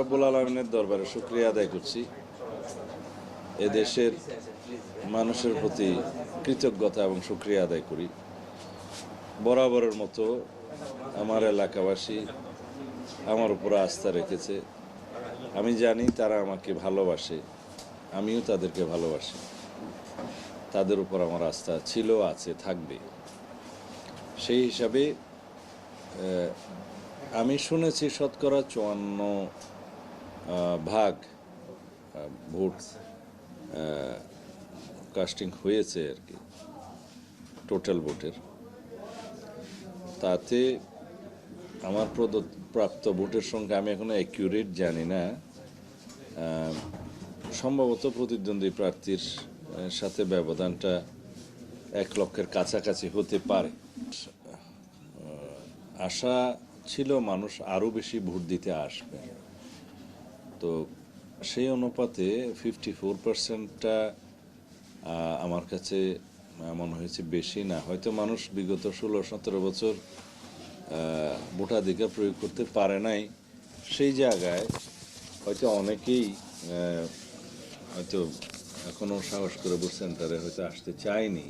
রাব্বুল আলামিনের দরবারে শুকরিয়া আদায় করছি। এদেশের মানুষের প্রতি কৃতজ্ঞতা এবং শুকরিয়া আদায় করি। বরাবরের মতো আমার এলাকাবাসী আমার উপর আস্থা রেখেছে। আমি জানি তারা আমাকে ভালোবাসে, আমিও তাদেরকে ভালোবাসি। তাদের উপর আমার আস্থা ছিল, আছে, থাকবে। সেই হিসাবে আমি শুনেছি শতকরা 54% ভোট কাস্টিং হয়েছে আর কি, টোটাল ভোটের। তাতে আমার প্রাপ্ত ভোটের সংখ্যা আমি এখনো অ্যাকিউরেট জানি না। সম্ভবত প্রতিদ্বন্দ্বী প্রার্থীর সাথে ব্যবধানটা 1 লক্ষের কাছাকাছি হতে পারে। আশা ছিল মানুষ আরও বেশি ভোট দিতে আসবে, তো সেই অনুপাতে 54%টা আমার কাছে মনে হয়েছে বেশি না। হয়তো মানুষ বিগত 16-17 বছর ভোটাধিকার প্রয়োগ করতে পারে নাই, সেই জায়গায় হয়তো অনেকেই হয়তো এখনও সাহস করে ভোট সেন্টারে হয়তো আসতে চায়নি।